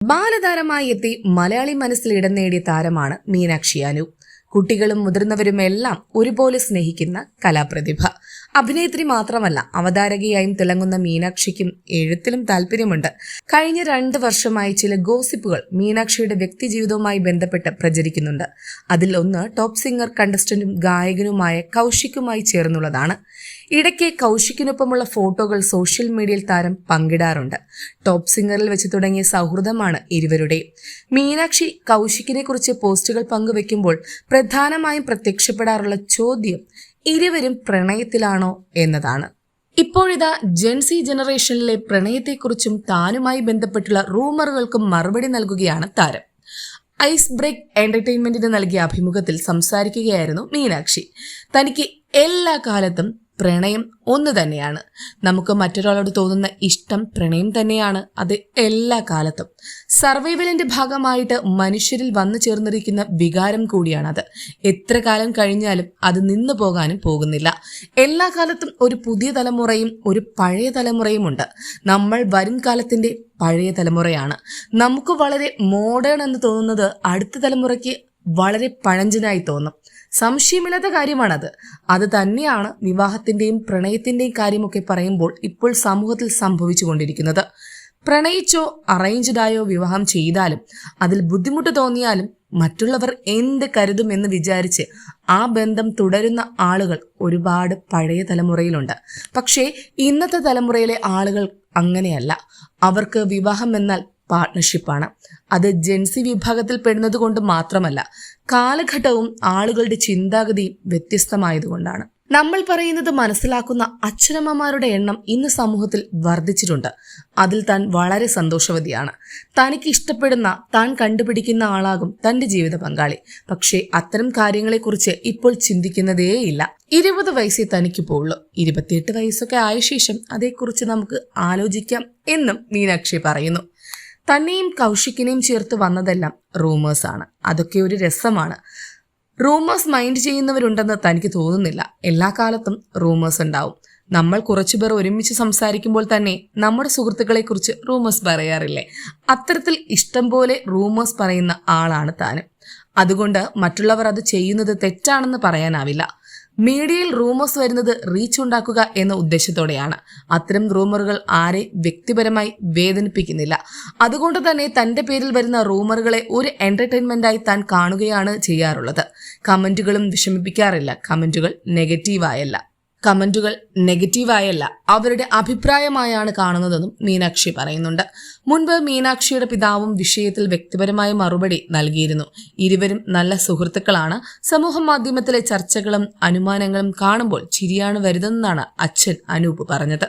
ബാലതാരമായി എത്തി മലയാളി മനസ്സിൽ ഇടം നേടിയ താരമാണ് മീനാക്ഷി അനു. കുട്ടികളും മുതിർന്നവരുമെല്ലാം ഒരുപോലെ സ്നേഹിക്കുന്ന കലാപ്രതിഭ. അഭിനേത്രി മാത്രമല്ല, അവതാരകയായും തിളങ്ങുന്ന മീനാക്ഷിക്കും എഴുത്തിലും താല്പര്യമുണ്ട്. കഴിഞ്ഞ 2 വർഷമായി ചില ഗോസിപ്പുകൾ മീനാക്ഷിയുടെ വ്യക്തിജീവിതവുമായി ബന്ധപ്പെട്ട് പ്രചരിക്കുന്നുണ്ട്. അതിൽ ഒന്ന് ടോപ്പ് സിംഗർ കണ്ടസ്റ്റന്റും ഗായകനുമായ കൗശിക്കുമായി ചേർന്നുള്ളതാണ്. ഇടയ്ക്ക് കൗശിക്കിനൊപ്പമുള്ള ഫോട്ടോകൾ സോഷ്യൽ മീഡിയയിൽ താരം പങ്കിടാറുണ്ട്. ടോപ്പ് സിംഗറിൽ വെച്ച് തുടങ്ങിയ സൗഹൃദമാണ് ഇരുവരുടെയും. മീനാക്ഷി കൗശിക്കിനെ കുറിച്ച് പോസ്റ്റുകൾ പങ്കുവെക്കുമ്പോൾ പ്രധാനമായും പ്രത്യക്ഷപ്പെടാറുള്ള ചോദ്യം ഇരുവരും പ്രണയത്തിലാണോ എന്നതാണ്. ഇപ്പോഴിതാ ജെൻസി ജനറേഷനിലെ പ്രണയത്തെക്കുറിച്ചും താനുമായി ബന്ധപ്പെട്ടുള്ള റൂമറുകൾക്കും മറുപടി നൽകുകയാണ് താരം. ഐസ് ബ്രേക്ക് എന്റർടൈൻമെന്റിന് നൽകിയ അഭിമുഖത്തിൽ സംസാരിക്കുകയായിരുന്നു മീനാക്ഷി. തനിക്ക് എല്ലാ കാലത്തും പ്രണയം ഒന്ന് തന്നെയാണ്. നമുക്ക് മറ്റൊരാളോട് തോന്നുന്ന ഇഷ്ടം പ്രണയം തന്നെയാണ്. അത് എല്ലാ കാലത്തും സർവൈവലിന്റെ ഭാഗമായിട്ട് മനുഷ്യരിൽ വന്നു ചേർന്നിരിക്കുന്ന വികാരം കൂടിയാണത്. എത്ര കാലം കഴിഞ്ഞാലും അത് നിന്നു പോകാനും പോകുന്നില്ല. എല്ലാ കാലത്തും ഒരു പുതിയ തലമുറയും ഒരു പഴയ തലമുറയും ഉണ്ട്. നമ്മൾ വരും കാലത്തിന്റെ പഴയ തലമുറയാണ്. നമുക്ക് വളരെ മോഡേൺ എന്ന് തോന്നുന്നത് അടുത്ത തലമുറയ്ക്ക് വളരെ പഴഞ്ചനായി തോന്നും. സംശയമില്ലാത്ത കാര്യമാണത്. അത് തന്നെയാണ് വിവാഹത്തിന്റെയും പ്രണയത്തിന്റെയും കാര്യമൊക്കെ പറയുമ്പോൾ ഇപ്പോൾ സമൂഹത്തിൽ സംഭവിച്ചു കൊണ്ടിരിക്കുന്നത്. പ്രണയിച്ചോ അറേഞ്ച്ഡായോ വിവാഹം ചെയ്താലും അതിൽ ബുദ്ധിമുട്ട് തോന്നിയാലും മറ്റുള്ളവർ എന്ത് കരുതുമെന്ന് വിചാരിച്ച് ആ ബന്ധം തുടരുന്ന ആളുകൾ ഒരുപാട് പഴയ തലമുറയിലുണ്ട്. പക്ഷേ ഇന്നത്തെ തലമുറയിലെ ആളുകൾ അങ്ങനെയല്ല. അവർക്ക് വിവാഹം എന്നാൽ പാർട്ട്ണർഷിപ്പാണ്. അത് ജെൻസി വിഭാഗത്തിൽ പെടുന്നത് കൊണ്ട് മാത്രമല്ല, കാലഘട്ടവും ആളുകളുടെ ചിന്താഗതിയും വ്യത്യസ്തമായതുകൊണ്ടാണ്. നമ്മൾ പറയുന്നത് മനസ്സിലാക്കുന്ന അച്ഛനമ്മമാരുടെ എണ്ണം ഇന്ന് സമൂഹത്തിൽ വർദ്ധിച്ചിട്ടുണ്ട്. അതിൽ താൻ വളരെ സന്തോഷവതിയാണ്. തനിക്ക് ഇഷ്ടപ്പെടുന്ന, താൻ കണ്ടുപിടിക്കുന്ന ആളാകും തന്റെ ജീവിത പങ്കാളി. പക്ഷേ അത്തരം കാര്യങ്ങളെക്കുറിച്ച് ഇപ്പോൾ ചിന്തിക്കുന്നതേയില്ല. 20 വയസ്സേ തനിക്കിപ്പോൾ ഉള്ളൂ. 28 വയസ്സൊക്കെ ആയ ശേഷം അതേക്കുറിച്ച് നമുക്ക് ആലോചിക്കാം എന്നും മീനാക്ഷി പറയുന്നു. തന്നെയും കൗശിക്കിനെയും ചേർത്ത് വന്നതെല്ലാം റൂമേഴ്സാണ്. അതൊക്കെ ഒരു രസമാണ്. റൂമേഴ്സ് മൈൻഡ് ചെയ്യുന്നവരുണ്ടെന്ന് തനിക്ക് തോന്നുന്നില്ല. എല്ലാ കാലത്തും റൂമേഴ്സ് ഉണ്ടാവും. നമ്മൾ കുറച്ചുപേർ ഒരുമിച്ച് സംസാരിക്കുമ്പോൾ തന്നെ നമ്മുടെ സുഹൃത്തുക്കളെ കുറിച്ച് റൂമേഴ്സ് പറയാറില്ലേ? അത്തരത്തിൽ ഇഷ്ടം പോലെ റൂമേഴ്സ് പറയുന്ന ആളാണ് താനും. അതുകൊണ്ട് മറ്റുള്ളവർ അത് ചെയ്യുന്നത് തെറ്റാണെന്ന് പറയാനാവില്ല. മീഡിയയിൽ റൂമേഴ്സ് വരുന്നത് റീച്ച് ഉണ്ടാക്കുക എന്ന ഉദ്ദേശത്തോടെയാണ്. അത്തരം റൂമറുകൾ ആരെ വ്യക്തിപരമായി വേദനിപ്പിക്കുന്നില്ല. അതുകൊണ്ട് തന്നെ തന്റെ പേരിൽ വരുന്ന റൂമറുകളെ ഒരു എന്റർടൈൻമെന്റായി താൻ കാണുകയാണ് ചെയ്യാറുള്ളത്. കമന്റുകളും വിഷമിപ്പിക്കാറില്ല. കമന്റുകൾ നെഗറ്റീവായല്ല, അവരുടെ അഭിപ്രായമായാണ് കാണുന്നതെന്നും മീനാക്ഷി പറയുന്നുണ്ട്. മുൻപ് മീനാക്ഷിയുടെ പിതാവും വിഷയത്തിൽ വ്യക്തിപരമായ മറുപടി നൽകിയിരുന്നു. ഇരുവരും നല്ല സുഹൃത്തുക്കളാണ്. സമൂഹ മാധ്യമത്തിലെ ചർച്ചകളും അനുമാനങ്ങളും കാണുമ്പോൾ ചിരിയാണ് വരുന്നതെന്നാണ് അച്ഛൻ അനൂപ് പറഞ്ഞത്.